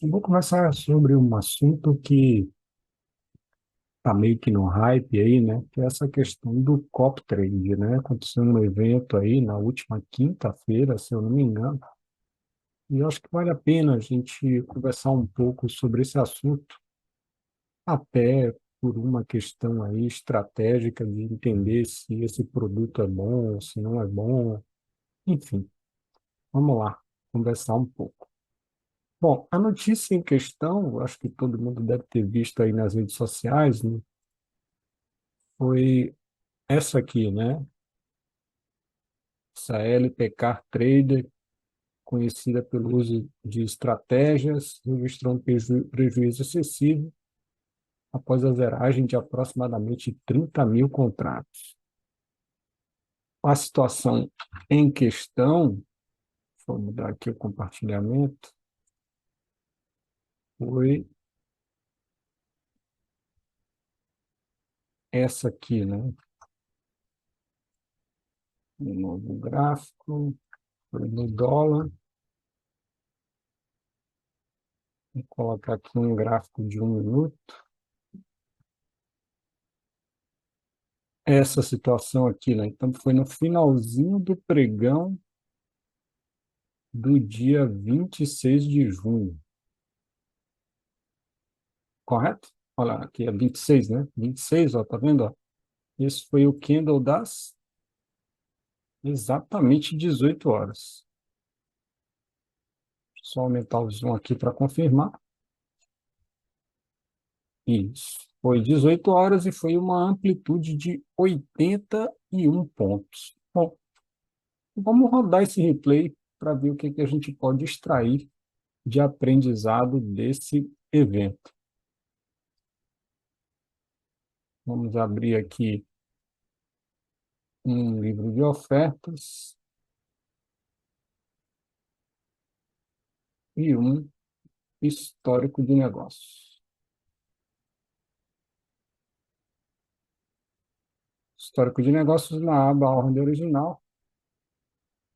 Eu vou conversar sobre um assunto que está meio que no hype aí, né? Que é essa questão do cop trade, né? Aconteceu um evento aí na última quinta-feira, se eu não me engano, e eu acho que vale a pena a gente conversar um pouco sobre esse assunto, até por uma questão aí estratégica de entender se esse produto é bom, se não é bom, enfim, vamos lá, conversar um pouco. Bom, a notícia em questão, acho que todo mundo deve ter visto aí nas redes sociais, né? Foi essa aqui, né? Essa LPK Trader, conhecida pelo uso de estratégias, registrou um prejuízo excessivo após a zeragem de aproximadamente 30 mil contratos. A situação em questão, vou mudar aqui o compartilhamento, foi essa aqui, né? Um novo gráfico, foi no dólar. Vou colocar aqui um gráfico de 1 minuto. Essa situação aqui, né? Então, foi no finalzinho do pregão do dia 26 de junho, correto? Olha, aqui é 26, né? 26, ó, tá vendo? Ó? Esse foi o candle das exatamente 18 horas. Só aumentar o zoom aqui para confirmar. Isso. Foi 18 horas e foi uma amplitude de 81 pontos. Bom, vamos rodar esse replay para ver o que, que a gente pode extrair de aprendizado desse evento. Vamos abrir aqui um livro de ofertas e um histórico de negócios. Histórico de negócios na aba ordem original.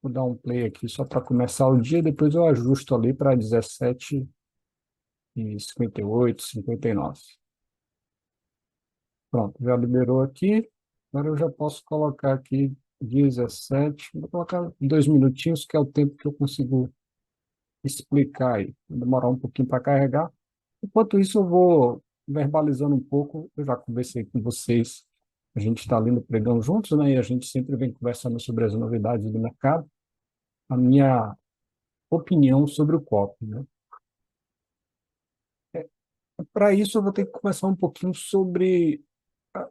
Vou dar um play aqui só para começar o dia, depois eu ajusto ali para 17h58, 59. Pronto, já liberou aqui. Agora eu já posso colocar aqui 17, vou colocar 2 minutinhos, que é o tempo que eu consigo explicar aí. Vai demorar um pouquinho para carregar. Enquanto isso, eu vou verbalizando um pouco. Eu já conversei com vocês. A gente está ali no pregão juntos, né? E a gente sempre vem conversando sobre as novidades do mercado. A minha opinião sobre o COP, né? Para isso, eu vou ter que conversar um pouquinho sobre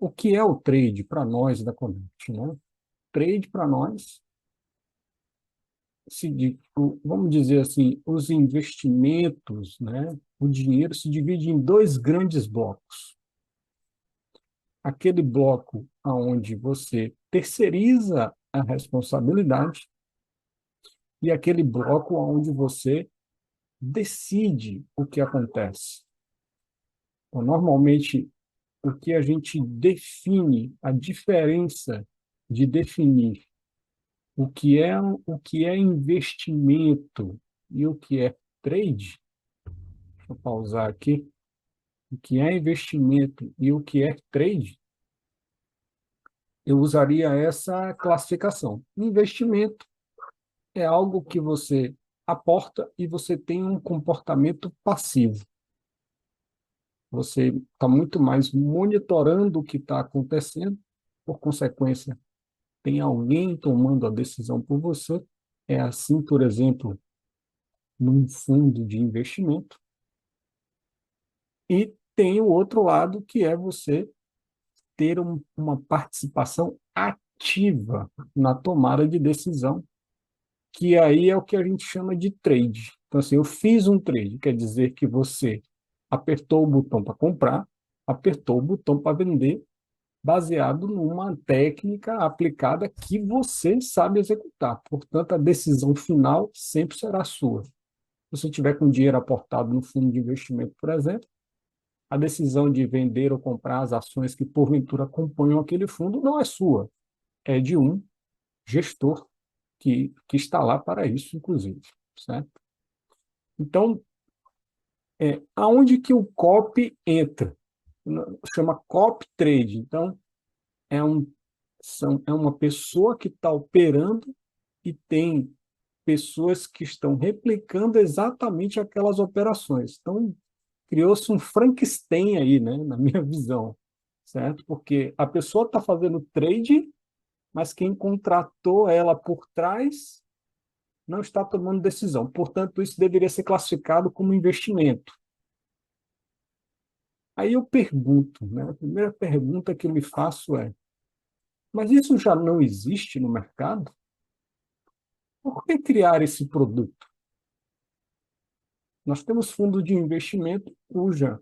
o que é o trade para nós da Connect, né? Trade para nós, vamos dizer assim, os investimentos, né? O dinheiro se divide em dois grandes blocos. Aquele bloco onde você terceiriza a responsabilidade e aquele bloco onde você decide o que acontece. Então, normalmente, o que a gente define, a diferença de definir o que é investimento e o que é trade, deixa eu pausar aqui, o que é investimento e o que é trade, eu usaria essa classificação. Investimento é algo que você aporta e você tem um comportamento passivo. Você está muito mais monitorando o que está acontecendo, por consequência, tem alguém tomando a decisão por você. É assim, por exemplo, num fundo de investimento. E tem o outro lado, que é você ter uma participação ativa na tomada de decisão, que aí é o que a gente chama de trade. Então, assim, eu fiz um trade, quer dizer que você apertou o botão para comprar, apertou o botão para vender, baseado numa técnica aplicada que você sabe executar. Portanto, a decisão final sempre será sua. Se você tiver com dinheiro aportado no fundo de investimento, por exemplo, a decisão de vender ou comprar as ações que porventura acompanham aquele fundo não é sua, é de um gestor que está lá para isso, inclusive, certo? Então, Aonde que o copy entra? Chama copy trade. Então, é, um, é uma pessoa que está operando e tem pessoas que estão replicando exatamente aquelas operações. Então, criou-se um Frankenstein aí, né, na minha visão, certo? Porque a pessoa está fazendo trade, mas quem contratou ela por trás não está tomando decisão. Portanto, isso deveria ser classificado como investimento. Aí eu pergunto, né? A primeira pergunta que eu me faço é: mas isso já não existe no mercado? Por que criar esse produto? Nós temos fundo de investimento cuja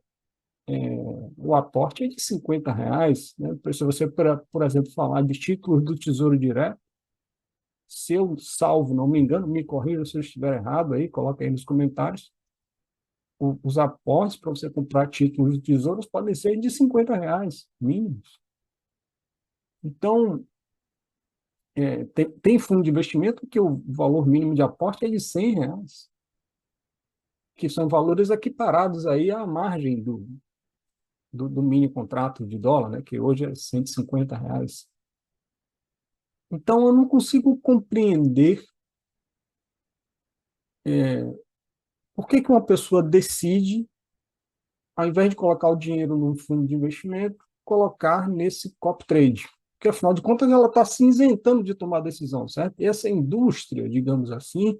o aporte é de R$ 50, né? Se você, por exemplo, falar de títulos do Tesouro Direto, se eu salvo, não me engano, me corrija se eu estiver errado aí, coloca aí nos comentários, os aportes para você comprar títulos de tesouros podem ser de R$ 50, mínimos. Então, tem fundo de investimento que o valor mínimo de aporte é de R$ 100, que são valores equiparados aí à margem do mini contrato de dólar, né, que hoje é R$ 150. Então, eu não consigo compreender por que uma pessoa decide, ao invés de colocar o dinheiro num fundo de investimento, colocar nesse copy trade. Porque, afinal de contas, ela está se isentando de tomar decisão, certo? E essa indústria, digamos assim,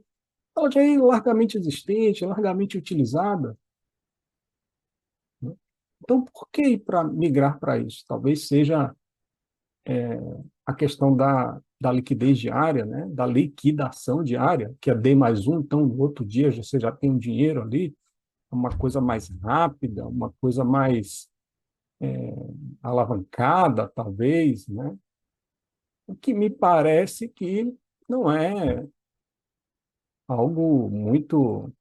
ela já é largamente existente, largamente utilizada, né? Então, por que ir para migrar para isso? Talvez seja a questão da liquidez diária, né? Da liquidação diária, que é D mais um, então no outro dia você já tem um dinheiro ali, uma coisa mais rápida, uma coisa mais alavancada, talvez, né? O que me parece que não é algo muito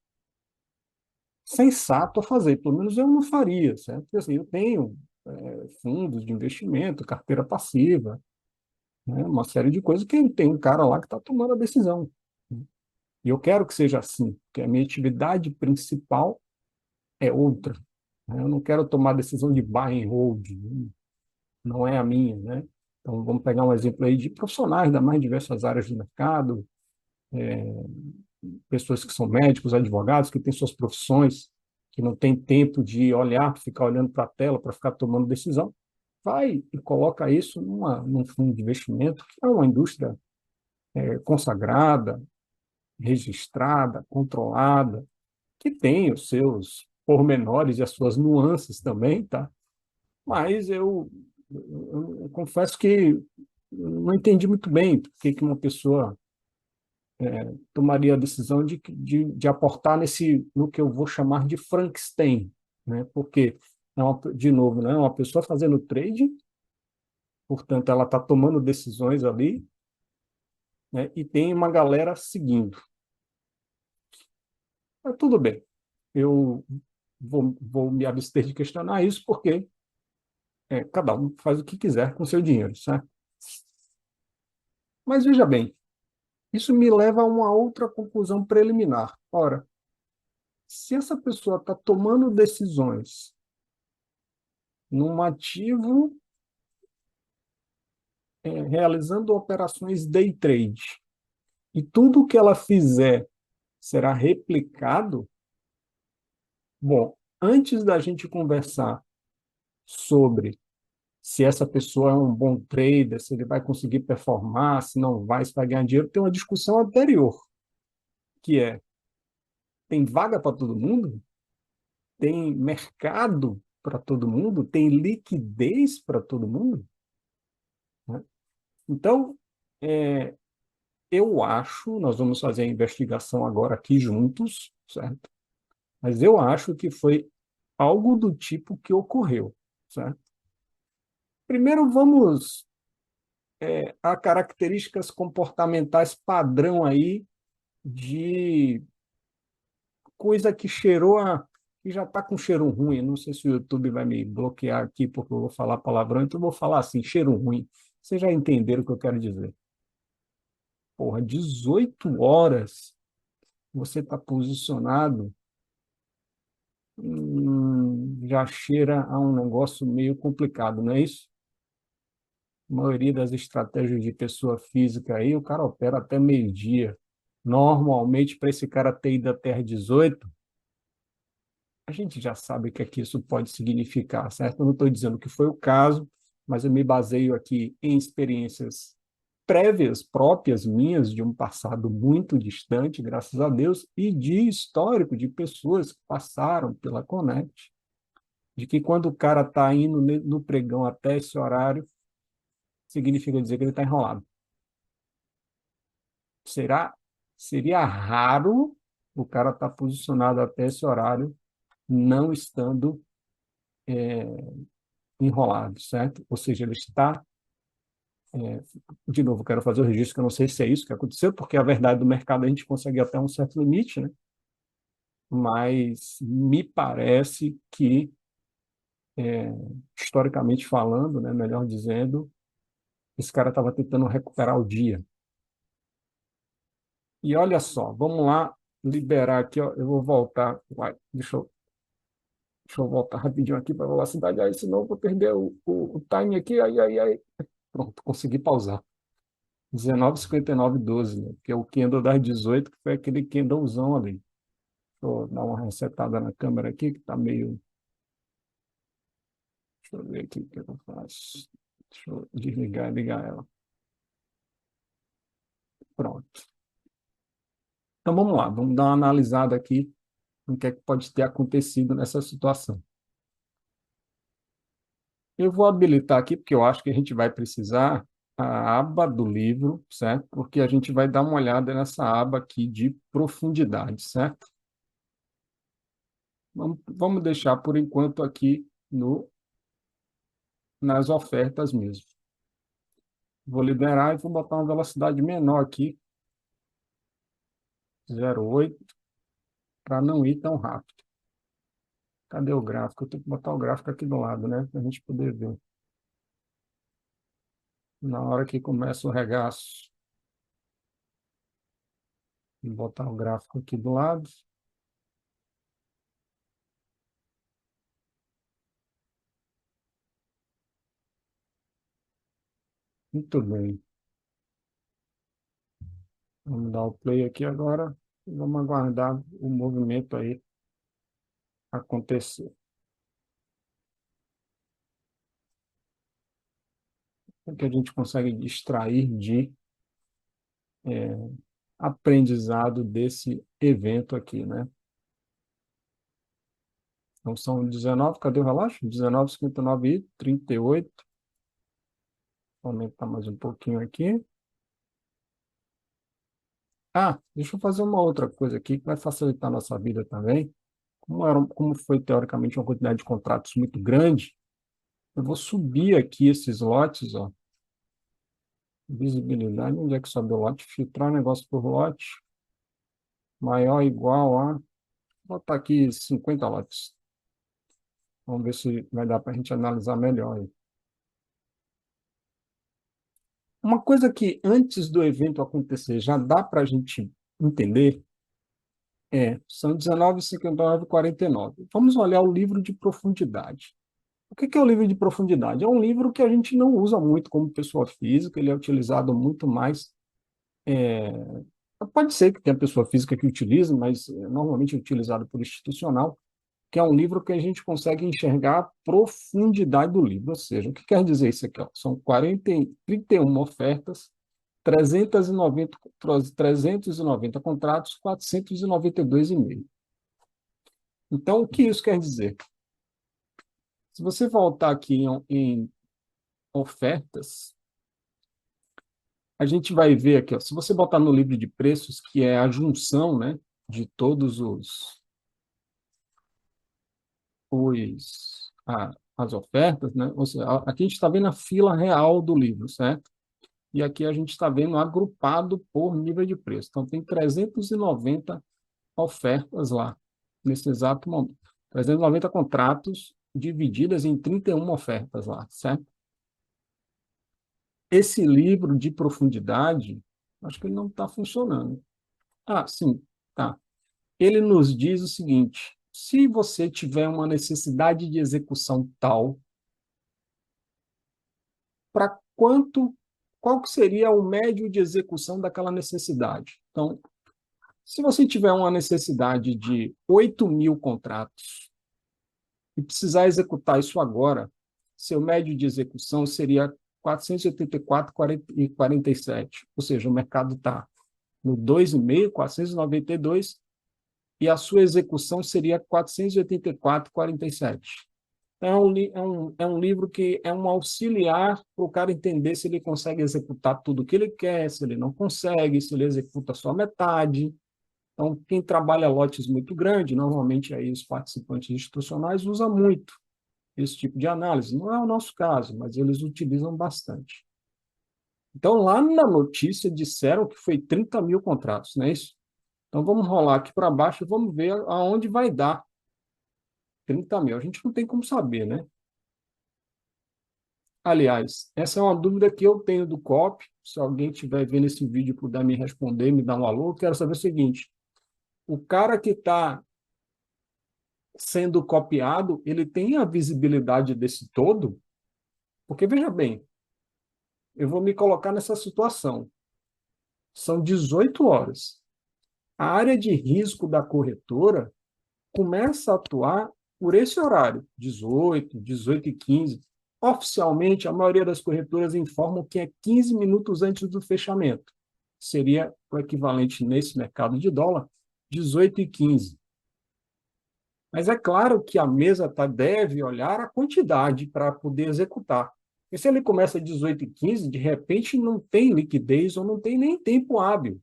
sensato a fazer, pelo menos eu não faria, certo? Porque, assim, eu tenho fundos de investimento, carteira passiva, né? Uma série de coisas que tem um cara lá que está tomando a decisão, né? E eu quero que seja assim, porque a minha atividade principal é outra, né? Eu não quero tomar decisão de buy and hold, né? Não é a minha, né? Então, vamos pegar um exemplo aí de profissionais das mais diversas áreas do mercado, pessoas que são médicos, advogados, que têm suas profissões, que não têm tempo de olhar, ficar olhando para a tela para ficar tomando decisão, vai e coloca isso num fundo de investimento, que é uma indústria consagrada, registrada, controlada, que tem os seus pormenores e as suas nuances também, tá? Mas eu confesso que não entendi muito bem por que uma pessoa tomaria a decisão de aportar no que eu vou chamar de Frankenstein, né? Porque, de novo, né, é uma pessoa fazendo trade, portanto, ela está tomando decisões ali, né, e tem uma galera seguindo. Mas tudo bem, eu vou me abster de questionar isso, porque cada um faz o que quiser com seu dinheiro, certo? Mas veja bem, isso me leva a uma outra conclusão preliminar. Ora, se essa pessoa está tomando decisões num ativo, realizando operações day trade, e tudo que ela fizer será replicado, bom, antes da gente conversar sobre se essa pessoa é um bom trader, se ele vai conseguir performar, se não vai, se vai ganhar dinheiro, tem uma discussão anterior, que é: tem vaga para todo mundo? Tem mercado para todo mundo? Tem liquidez para todo mundo? Né? Então, eu acho, nós vamos fazer a investigação agora aqui juntos, certo? Mas eu acho que foi algo do tipo que ocorreu, certo? Primeiro, vamos a características comportamentais padrão aí de coisa que cheirou que já está com cheiro ruim. Não sei se o YouTube vai me bloquear aqui porque eu vou falar palavrão, então eu vou falar assim, cheiro ruim. Vocês já entenderam o que eu quero dizer. Porra, 18 horas você está posicionado Já cheira a um negócio meio complicado, não é isso? A maioria das estratégias de pessoa física aí, o cara opera até meio-dia. Normalmente, para esse cara ter ido até às 18, a gente já sabe o que é que isso pode significar, certo? Eu não estou dizendo que foi o caso, mas eu me baseio aqui em experiências prévias, próprias minhas, de um passado muito distante, graças a Deus, e de histórico de pessoas que passaram pela Conect, de que quando o cara está indo no pregão até esse horário, significa dizer que ele está enrolado. Será? Seria raro o cara estar posicionado até esse horário não estando enrolado, certo? Ou seja, ele está. De novo, quero fazer o registro, que eu não sei se é isso que aconteceu, porque a verdade do mercado a gente consegue até um certo limite, né? Mas me parece que, historicamente falando, né, melhor dizendo, esse cara estava tentando recuperar o dia. E olha só, vamos lá liberar aqui, ó, eu vou voltar, deixa eu voltar rapidinho aqui para a velocidade, aí senão eu vou perder o time aqui, aí. Pronto, consegui pausar. 19:59:12, né? Que é o candle das 18, que foi aquele candlezão ali. Deixa eu dar uma resetada na câmera aqui, que está meio. Deixa eu ver aqui o que eu faço. Deixa eu desligar e ligar ela. Pronto. Então vamos lá, vamos dar uma analisada aqui no que é que pode ter acontecido nessa situação. Eu vou habilitar aqui, porque eu acho que a gente vai precisar a aba do livro, certo? Porque a gente vai dar uma olhada nessa aba aqui de profundidade, certo? Vamos deixar por enquanto aqui nas ofertas mesmo. Vou liberar e vou botar uma velocidade menor aqui, 0,8, para não ir tão rápido. Cadê o gráfico? Eu tenho que botar o gráfico aqui do lado, né? Para a gente poder ver. Na hora que começa o regaço, vou botar o gráfico aqui do lado. Muito bem. Vamos dar o play aqui agora e vamos aguardar o movimento aí acontecer. O que a gente consegue extrair de aprendizado desse evento aqui, né? Então, são 19, cadê o relógio? 19:59:38. Vou aumentar mais um pouquinho aqui. Ah, deixa eu fazer uma outra coisa aqui que vai facilitar a nossa vida também. Como foi, teoricamente, uma quantidade de contratos muito grande, eu vou subir aqui esses lotes, ó. Visibilidade, onde é que sobe o lote? Filtrar negócio por lote, maior ou igual a... Vou botar aqui 50 lotes. Vamos ver se vai dar para a gente analisar melhor aí. Uma coisa que antes do evento acontecer já dá para a gente entender são 19:59:49. Vamos olhar o livro de profundidade. O que é o livro de profundidade? É um livro que a gente não usa muito como pessoa física, ele é utilizado muito mais. Pode ser que tenha pessoa física que utilize, mas normalmente é utilizado por institucional, que é um livro que a gente consegue enxergar a profundidade do livro. Ou seja, o que quer dizer isso aqui? Ó? São 31 ofertas, 390 contratos, 492,5. Então, o que isso quer dizer? Se você voltar aqui em ofertas, a gente vai ver aqui, ó, se você botar no livro de preços, que é a junção, né, de todos as ofertas, né, ou seja, aqui a gente está vendo a fila real do livro, certo? E aqui a gente está vendo agrupado por nível de preço. Então, tem 390 ofertas lá, nesse exato momento. 390 contratos divididas em 31 ofertas lá, certo? Esse livro de profundidade, acho que ele não está funcionando. Ah, sim, tá. Ele nos diz o seguinte, Se você tiver uma necessidade de execução tal, para qual que seria o médio de execução daquela necessidade? Então, se você tiver uma necessidade de 8.000 contratos e precisar executar isso agora, seu médio de execução seria 484,47, ou seja, o mercado está no 2,5, 492, e a sua execução seria 484,47. Então, é um livro que é um auxiliar para o cara entender se ele consegue executar tudo o que ele quer, se ele não consegue, se ele executa só metade. Então, quem trabalha lotes muito grandes, normalmente aí os participantes institucionais usam muito esse tipo de análise. Não é o nosso caso, mas eles utilizam bastante. Então, lá na notícia disseram que foi 30.000 contratos, não é isso? Então, vamos rolar aqui para baixo e vamos ver aonde vai dar 30.000. A gente não tem como saber, né? Aliás, essa é uma dúvida que eu tenho do COP. Se alguém estiver vendo esse vídeo e puder me responder, me dar um alô, eu quero saber o seguinte: o cara que está sendo copiado, ele tem a visibilidade desse todo? Porque, veja bem, eu vou me colocar nessa situação. São 18 horas. A área de risco da corretora começa a atuar por esse horário, 18, 18h15. Oficialmente, a maioria das corretoras informam que é 15 minutos antes do fechamento. Seria o equivalente nesse mercado de dólar, 18h15. Mas é claro que a mesa deve olhar a quantidade para poder executar. E se ele começa às 18h15, de repente não tem liquidez ou não tem nem tempo hábil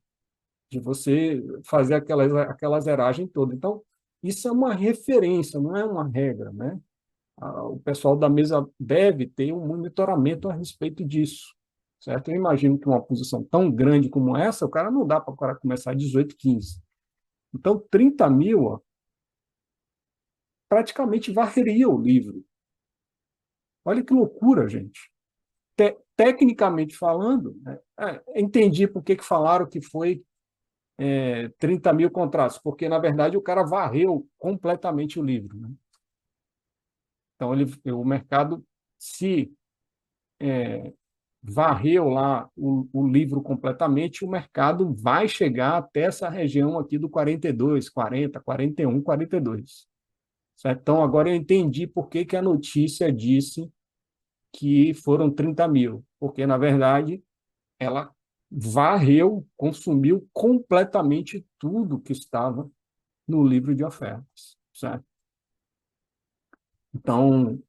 de você fazer aquela zeragem toda. Então, isso é uma referência, não é uma regra, né? O pessoal da mesa deve ter um monitoramento a respeito disso, certo? Eu imagino que uma posição tão grande como essa, o cara não dá para o cara começar às 18h15. Então, 30.000, ó, praticamente varreria o livro. Olha que loucura, gente. Tecnicamente falando, né, entendi por que falaram que foi 30.000 contratos, porque, na verdade, o cara varreu completamente o livro. Né? Então, o mercado se varreu lá o livro completamente, o mercado vai chegar até essa região aqui do 42, 40, 41, 42. Certo? Então, agora eu entendi por que a notícia disse que foram 30.000, porque, na verdade, ela varreu, consumiu completamente tudo que estava no livro de ofertas. Certo? Então,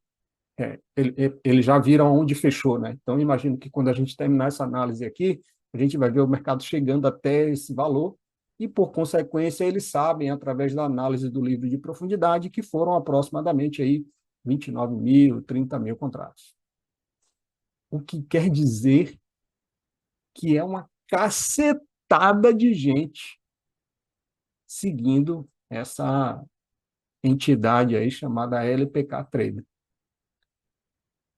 eles já viram onde fechou, né? Então, imagino que quando a gente terminar essa análise aqui, a gente vai ver o mercado chegando até esse valor e, por consequência, eles sabem, através da análise do livro de profundidade, que foram aproximadamente aí 29.000, 30.000 contratos. O que quer dizer que é uma cacetada de gente seguindo essa entidade aí chamada LPK Trader.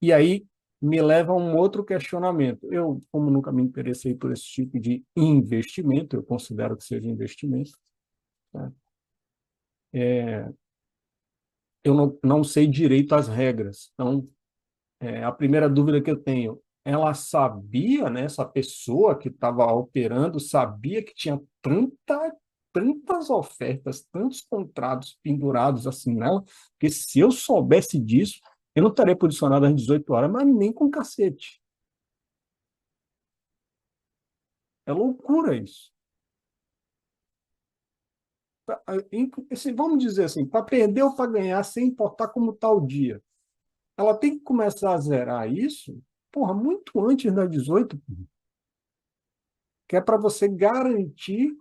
E aí me leva a um outro questionamento. Eu, como nunca me interessei por esse tipo de investimento, eu considero que seja investimento, né? Eu não sei direito as regras. Então, a primeira dúvida que eu tenho, ela sabia, né, essa pessoa que estava operando, sabia que tinha tantas ofertas, tantos contratos pendurados assim nela, que se eu soubesse disso, eu não estaria posicionado às 18 horas, mas nem com cacete. É loucura isso. Vamos dizer assim, para perder ou para ganhar, sem importar como está o dia, ela tem que começar a zerar isso, porra, muito antes das 18, que é para você garantir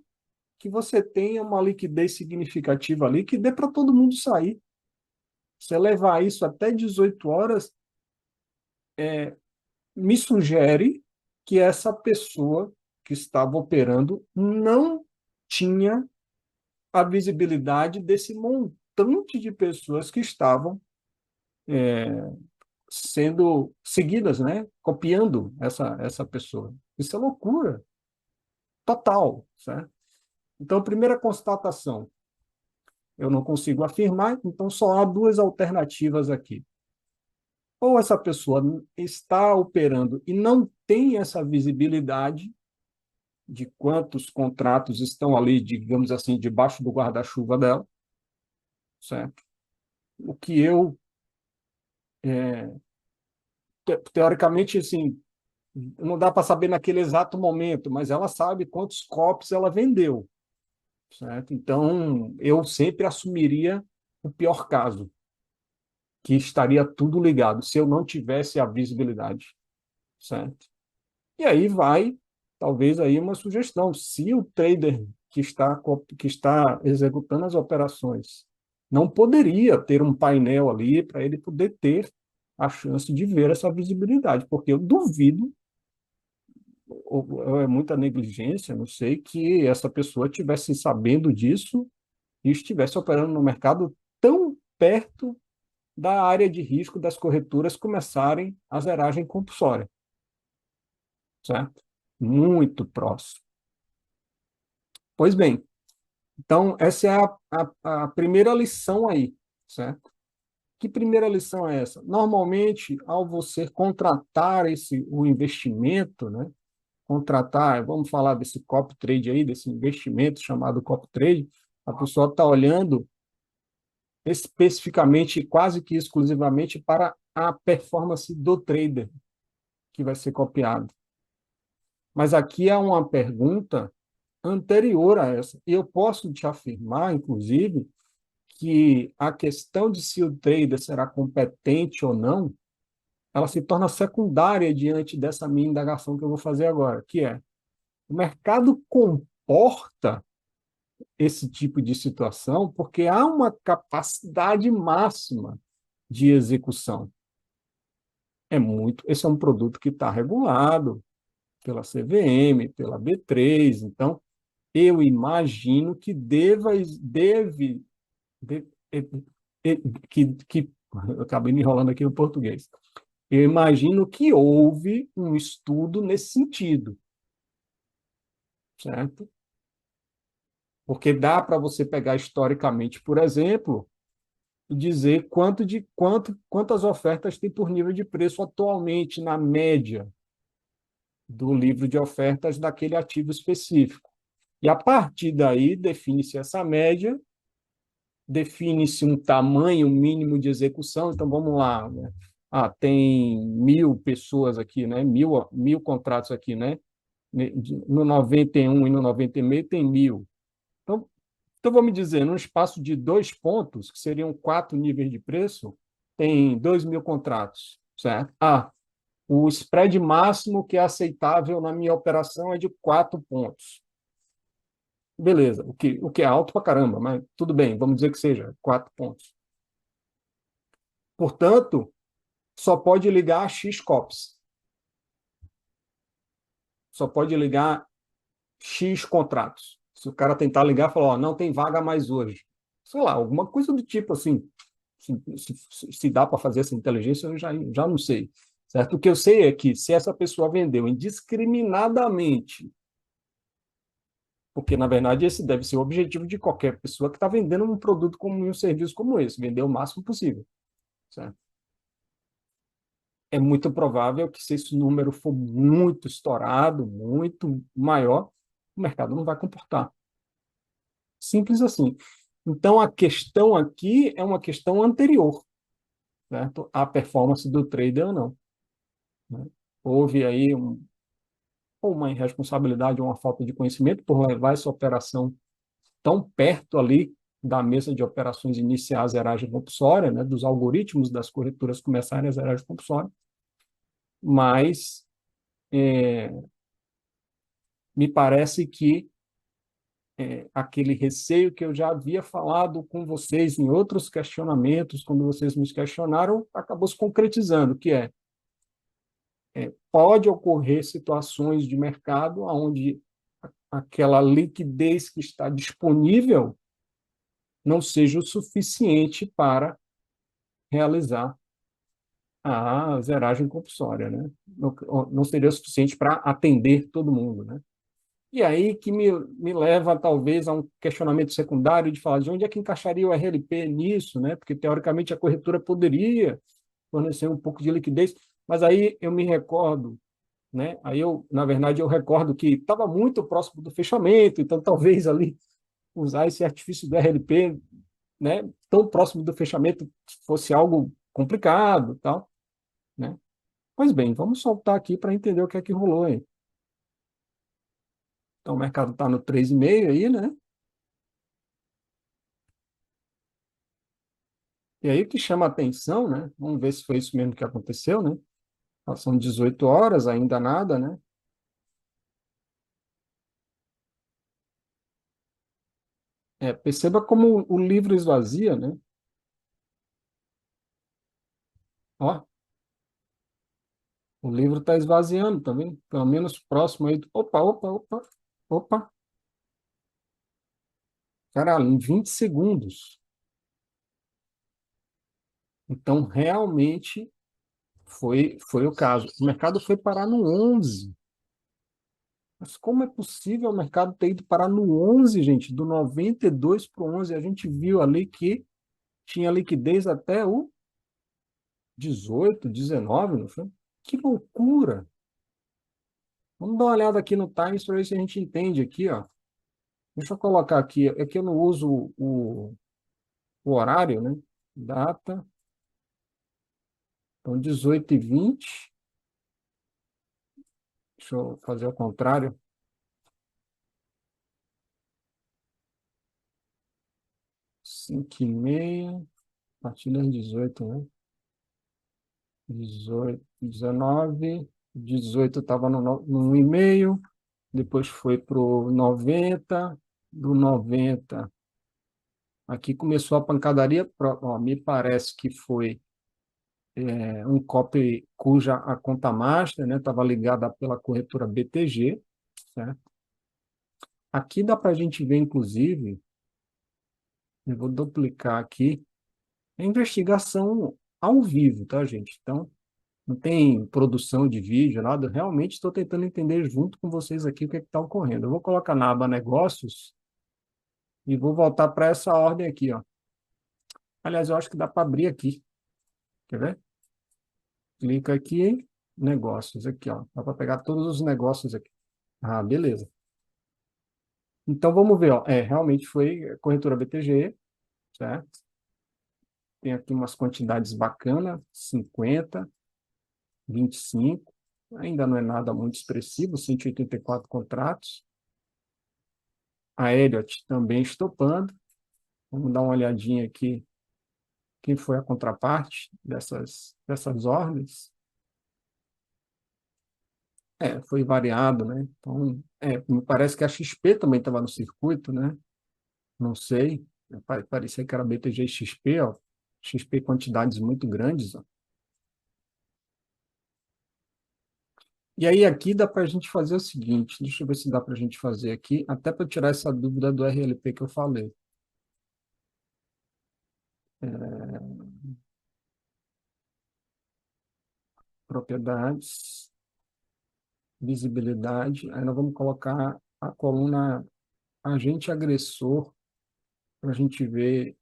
que você tenha uma liquidez significativa ali, que dê para todo mundo sair. Você levar isso até 18 horas, me sugere que essa pessoa que estava operando não tinha a visibilidade desse montante de pessoas que estavam sendo seguidas, né? Copiando essa pessoa. Isso é loucura total, certo? Então, primeira constatação, Eu não consigo afirmar, então só há duas alternativas aqui. Ou essa pessoa está operando e não tem essa visibilidade de quantos contratos estão ali, digamos assim, debaixo do guarda-chuva dela, certo? O que eu, teoricamente, assim, não dá para saber naquele exato momento, mas ela sabe quantos copos ela vendeu, certo? Então, eu sempre assumiria o pior caso, que estaria tudo ligado, se eu não tivesse a visibilidade, certo? E aí vai, talvez, aí uma sugestão. Se o trader que está executando as operações não poderia ter um painel ali para ele poder ter a chance de ver essa visibilidade, porque eu duvido, ou é muita negligência, não sei, que essa pessoa tivesse sabendo disso e estivesse operando no mercado tão perto da área de risco das corretoras começarem a zeragem compulsória, certo? Muito próximo. Pois bem, então essa é a primeira lição aí, certo? Que primeira lição é essa? Normalmente, ao você contratar o investimento, né? Contratar, vamos falar desse copy trade aí, desse investimento chamado copy trade, a pessoa está olhando especificamente, quase que exclusivamente para a performance do trader que vai ser copiado. Mas aqui há uma pergunta anterior a essa. E eu posso te afirmar, inclusive, que a questão de se o trader será competente ou não, ela se torna secundária diante dessa minha indagação que eu vou fazer agora, que é: o mercado comporta esse tipo de situação porque há uma capacidade máxima de execução. Esse é um produto que está regulado pela CVM, pela B3, então eu imagino que de- que eu acabei me enrolando aqui no português. Eu imagino que houve um estudo nesse sentido, certo? Porque dá para você pegar historicamente, por exemplo, e dizer quantas ofertas tem por nível de preço atualmente na média do livro de ofertas daquele ativo específico. E a partir daí define-se essa média, define-se um tamanho mínimo de execução. Então vamos lá, né? Tem 1.000 pessoas aqui, né? Mil contratos aqui, né? No 91 e no 90,5 tem 1.000. Então, vamos dizer, num espaço de 2 pontos, que seriam 4 níveis de preço, tem 2.000 contratos, certo? O spread máximo que é aceitável na minha operação é de 4 pontos. Beleza, o que é alto para caramba, mas tudo bem, vamos dizer que seja 4 pontos. Portanto, só pode ligar X COPs, só pode ligar X contratos. Se o cara tentar ligar e falar, ó, não tem vaga mais hoje, sei lá, alguma coisa do tipo assim, se dá para fazer essa inteligência, eu já não sei. Certo? O que eu sei é que se essa pessoa vendeu indiscriminadamente, porque, na verdade, esse deve ser o objetivo de qualquer pessoa que está vendendo um produto como um serviço como esse, vender o máximo possível. Certo? É muito provável que, se esse número for muito estourado, muito maior, o mercado não vai comportar. Simples assim. Então, a questão aqui é uma questão anterior, certo? À performance do trader ou não. Né? Houve aí ou uma irresponsabilidade ou uma falta de conhecimento por levar essa operação tão perto ali da mesa de operações iniciar a zeragem compulsória, né, dos algoritmos das corretoras começarem a zeragem compulsória, mas me parece que aquele receio que eu já havia falado com vocês em outros questionamentos, quando vocês me questionaram, acabou se concretizando, que pode ocorrer situações de mercado onde aquela liquidez que está disponível não seja o suficiente para realizar a zeragem compulsória, né? Não seria o suficiente para atender todo mundo, né? E aí que me leva, talvez, a um questionamento secundário de falar de onde é que encaixaria o RLP nisso, né? Porque, teoricamente, a corretora poderia fornecer um pouco de liquidez, mas aí eu me recordo, né? Aí eu, na verdade, eu recordo que estava muito próximo do fechamento, então talvez ali usar esse artifício do RLP, né, tão próximo do fechamento fosse algo complicado, tal, né? Pois bem, vamos soltar aqui para entender o que é que rolou aí. Então, o mercado está no 3,5 aí, né? E aí o que chama a atenção, né? Vamos ver se foi isso mesmo que aconteceu, né? São 18 horas, ainda nada, né? Perceba como o livro esvazia, né? Ó, o livro está esvaziando, tá vendo? Pelo menos próximo aí. Opa, opa, opa, opa. Caralho, em 20 segundos. Então, realmente foi o caso. O mercado foi parar no 11. Mas como é possível o mercado ter ido parar no 11, gente? Do 92 para o 11, a gente viu ali que tinha liquidez até o 18, 19, não foi? Que loucura! Vamos dar uma olhada aqui no Times para ver se a gente entende aqui, ó. Deixa eu colocar aqui, é que eu não uso o horário, né? Data, então 18h20. Deixa eu fazer ao contrário. 5h30, a partir das 18, né? 18, 19, 18 estava no 1,5, depois foi para o 90, do 90, aqui começou a pancadaria, ó, me parece que foi um copy cuja a conta master, né, estava ligada pela corretora BTG, certo? Aqui dá para a gente ver, inclusive, eu vou duplicar aqui, a investigação ao vivo, tá, gente? Então, não tem produção de vídeo, nada. Realmente estou tentando entender junto com vocês aqui o que está ocorrendo. Eu vou colocar na aba negócios e vou voltar para essa ordem aqui, ó. Aliás, eu acho que dá para abrir aqui. Quer ver? Clica aqui, negócios, aqui, ó. Dá para pegar todos os negócios aqui. Ah, beleza. Então vamos ver, ó. Realmente foi a corretora BTG, certo? Tem aqui umas quantidades bacanas, 50, 25. Ainda não é nada muito expressivo, 184 contratos. A Elliott também estopando. Vamos dar uma olhadinha aqui, quem foi a contraparte dessas ordens. Foi variado, né? Então, me parece que a XP também estava no circuito, né? Não sei, parecia que era BTG e XP, ó. XP quantidades muito grandes, ó. E aí aqui dá para a gente fazer o seguinte, deixa eu ver se dá para a gente fazer aqui, até para tirar essa dúvida do RLP que eu falei. Propriedades, visibilidade, aí nós vamos colocar a coluna agente agressor para a gente ver.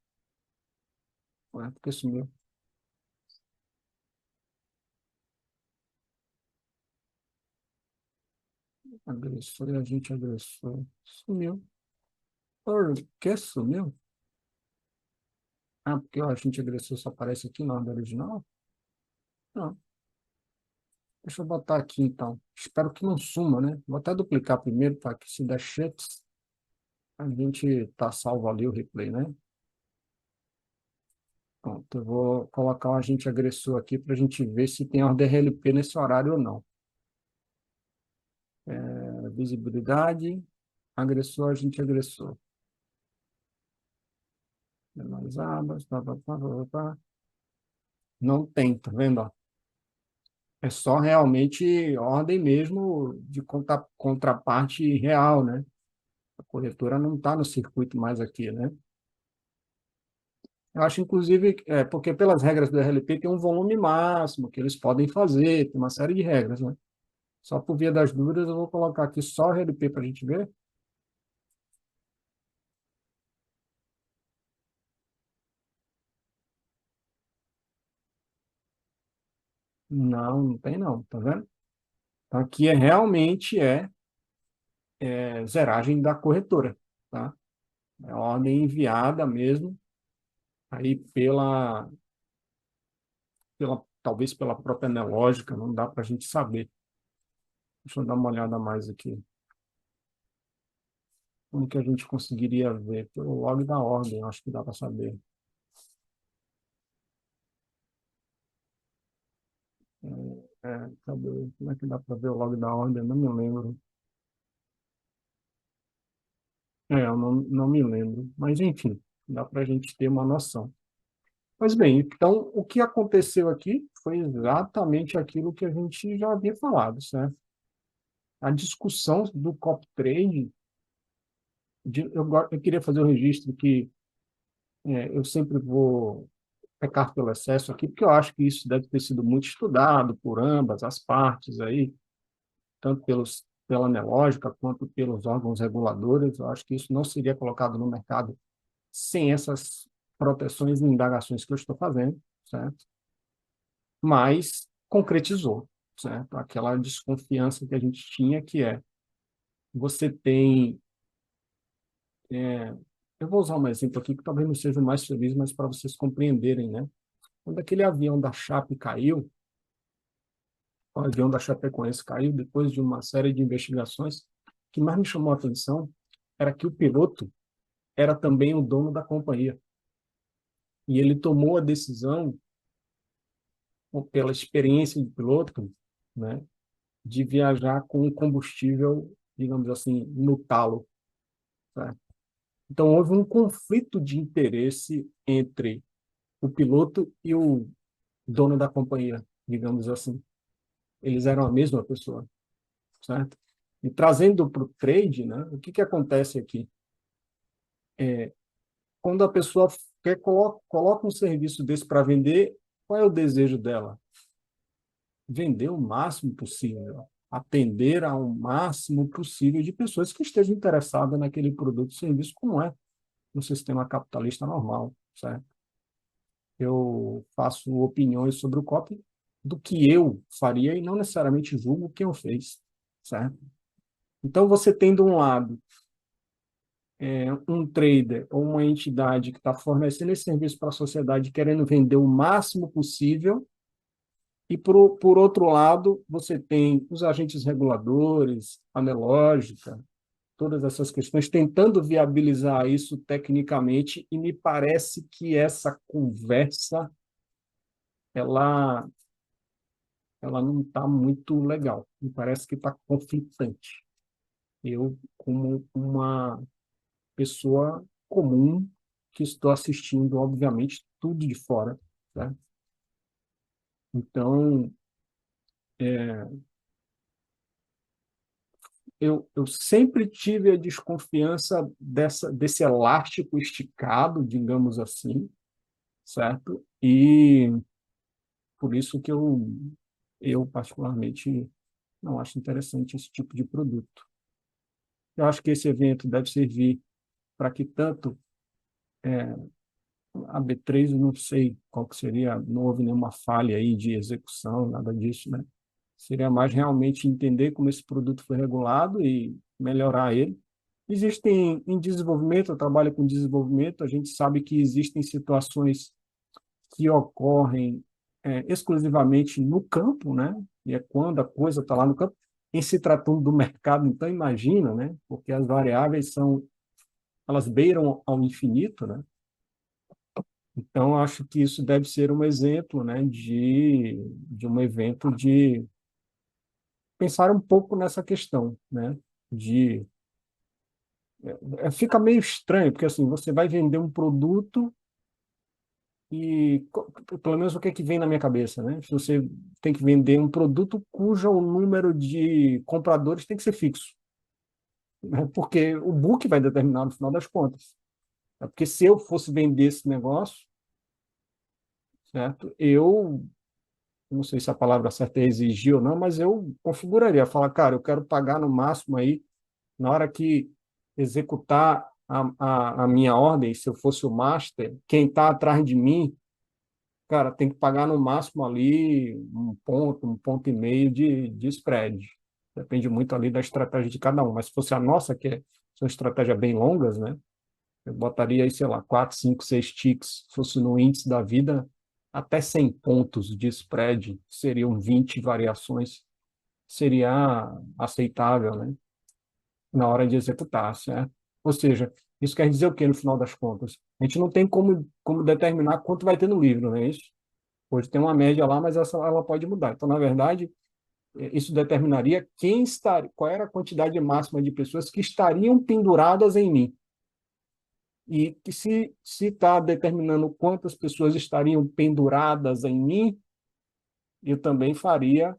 Ué, por que sumiu? Agressor e agente agressor. Sumiu. Por que sumiu? Ah, porque o agente agressor só aparece aqui na ordem original? Não. Deixa eu botar aqui, então. Espero que não suma, né? Vou até duplicar primeiro, para que se der checks, a gente tá salvo ali o replay, né? Pronto, eu vou colocar o agente agressor aqui para a gente ver se tem ordem RLP nesse horário ou não. Visibilidade, agressor, agente agressor. Mais abas, pá, pá, pá, pá, pá. Não tem, tá vendo? Ó? É só realmente ordem mesmo de contraparte real, né? A corretora não está no circuito mais aqui, né? Eu acho, inclusive, porque pelas regras do RLP tem um volume máximo que eles podem fazer, tem uma série de regras, né? Só por via das dúvidas, eu vou colocar aqui só RLP para a gente ver. Não, não tem não, tá vendo? Então, aqui realmente zeragem da corretora, tá? É ordem enviada mesmo, aí talvez pela própria Nelógica, não dá para a gente saber. Deixa eu dar uma olhada mais aqui. Como que a gente conseguiria ver? Pelo log da ordem, acho que dá para saber. Cadê? Como é que dá para ver o log da ordem? Eu não me lembro. Eu não me lembro. Mas, enfim, dá para a gente ter uma noção. Mas, bem, então, o que aconteceu aqui foi exatamente aquilo que a gente já havia falado, certo? A discussão do copy trade, eu queria fazer o registro que eu sempre vou pecar pelo excesso aqui, porque eu acho que isso deve ter sido muito estudado por ambas as partes aí, tanto pela Nelógica quanto pelos órgãos reguladores. Eu acho que isso não seria colocado no mercado sem essas proteções e indagações que eu estou fazendo, certo? Mas concretizou, certo? Aquela desconfiança que a gente tinha, que você tem. é, eu vou usar um exemplo aqui que talvez não seja o mais feliz, mas para vocês compreenderem, né? Quando aquele avião da Chape caiu, o avião da Chapecoense caiu depois de uma série de investigações, o que mais me chamou a atenção era que o piloto era também o dono da companhia. E ele tomou a decisão, pela experiência de piloto, né, de viajar com combustível, digamos assim, no talo. Certo? Então, houve um conflito de interesse entre o piloto e o dono da companhia, digamos assim. Eles eram a mesma pessoa, certo? E trazendo para o trade, né, o que, que acontece aqui? Quando a pessoa coloca um serviço desse para vender, qual é o desejo dela? Vender o máximo possível, atender ao máximo possível de pessoas que estejam interessadas naquele produto ou serviço, como é no sistema capitalista normal, certo? Eu faço opiniões sobre o copy do que eu faria e não necessariamente julgo quem o fez, certo? Então, você tem de um lado um trader ou uma entidade que está fornecendo esse serviço para a sociedade, querendo vender o máximo possível, e, por outro lado, você tem os agentes reguladores, a Nelógica, todas essas questões, tentando viabilizar isso tecnicamente, e me parece que essa conversa ela, ela não está muito legal, me parece que está conflitante. Eu, como uma pessoa comum, que estou assistindo, obviamente, tudo de fora, né? Então, eu sempre tive a desconfiança desse elástico esticado, digamos assim, certo? E por isso que eu particularmente, não acho interessante esse tipo de produto. Eu acho que esse evento deve servir para que tanto a B3, eu não sei qual que seria, não houve nenhuma falha aí de execução, nada disso, né? Seria mais realmente entender como esse produto foi regulado e melhorar ele. Existem em desenvolvimento, eu trabalho com desenvolvimento, a gente sabe que existem situações que ocorrem exclusivamente no campo, né? E é quando a coisa está lá no campo. Em se tratando do mercado, então imagina, né? Porque as variáveis elas beiram ao infinito, né? Então acho que isso deve ser um exemplo, né? De um evento de pensar um pouco nessa questão, né? De fica meio estranho, porque assim, você vai vender um produto e, pelo menos o que é que vem na minha cabeça, né? Se você tem que vender um produto cujo o número de compradores tem que ser fixo, né? Porque o book vai determinar no final das contas. É porque se eu fosse vender esse negócio, certo? Eu não sei se a palavra certa é exigir ou não, mas eu configuraria, falar, cara, eu quero pagar no máximo aí, na hora que executar a minha ordem, se eu fosse o master, quem está atrás de mim, cara, tem que pagar no máximo ali um ponto e meio de spread. Depende muito ali da estratégia de cada um. Mas se fosse a nossa, são estratégias bem longas, né? Eu botaria aí, sei lá, 4, 5, 6 ticks, se fosse no índice da vida, até 100 pontos de spread, seriam 20 variações, seria aceitável, né? Na hora de executar, certo? Ou seja, isso quer dizer o quê no final das contas? A gente não tem como determinar quanto vai ter no livro, não é isso? Hoje tem uma média lá, mas ela pode mudar. Então, na verdade, isso determinaria qual era a quantidade máxima de pessoas que estariam penduradas em mim. E que se está determinando quantas pessoas estariam penduradas em mim, eu também faria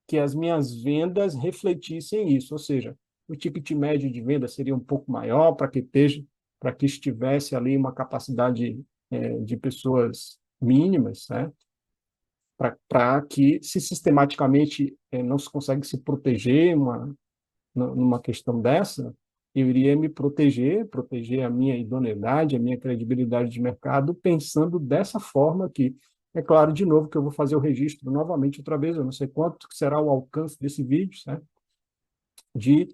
que as minhas vendas refletissem isso, ou seja, o ticket médio de venda seria um pouco maior para que estivesse ali uma capacidade de pessoas mínimas, certo? Para que, se sistematicamente não se consegue se proteger numa questão dessa, eu iria me proteger a minha idoneidade, a minha credibilidade de mercado, pensando dessa forma aqui. É claro, de novo, que eu vou fazer o registro novamente outra vez, eu não sei quanto será o alcance desse vídeo, certo? De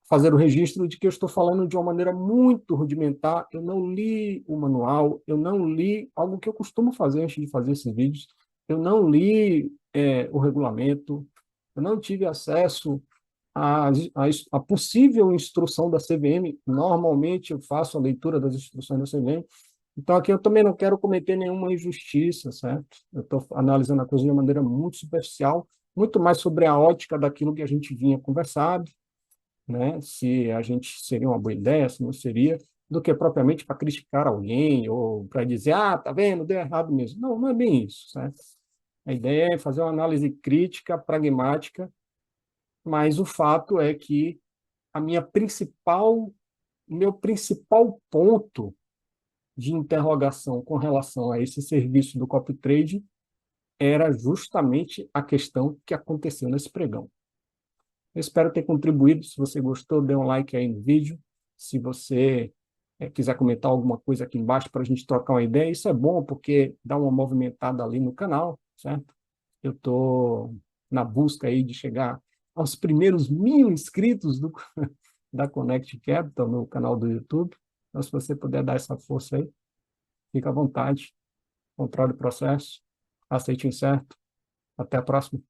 fazer o registro de que eu estou falando de uma maneira muito rudimentar, eu não li o manual, eu não li algo que eu costumo fazer antes de fazer esses vídeos, eu não li o regulamento, eu não tive acesso à possível instrução da CVM. Normalmente eu faço a leitura das instruções da CVM, então aqui eu também não quero cometer nenhuma injustiça, certo? Eu estou analisando a coisa de uma maneira muito superficial, muito mais sobre a ótica daquilo que a gente vinha conversado, né? Se a gente seria uma boa ideia, se não seria, do que propriamente para criticar alguém ou para dizer, ah, tá vendo, deu errado mesmo. Não, não é bem isso, certo? A ideia é fazer uma análise crítica, pragmática, mas o fato é que a meu principal ponto de interrogação com relação a esse serviço do copy trade era justamente a questão que aconteceu nesse pregão. Eu espero ter contribuído. Se você gostou, dê um like aí no vídeo. Se você quiser comentar alguma coisa aqui embaixo para a gente trocar uma ideia, isso é bom porque dá uma movimentada ali no canal, certo? Eu estou na busca aí de chegar aos primeiros 1.000 inscritos da Connect Capital no canal do YouTube. Então, se você puder dar essa força aí, fica à vontade. Controle o processo, aceite o incerto. Até a próxima.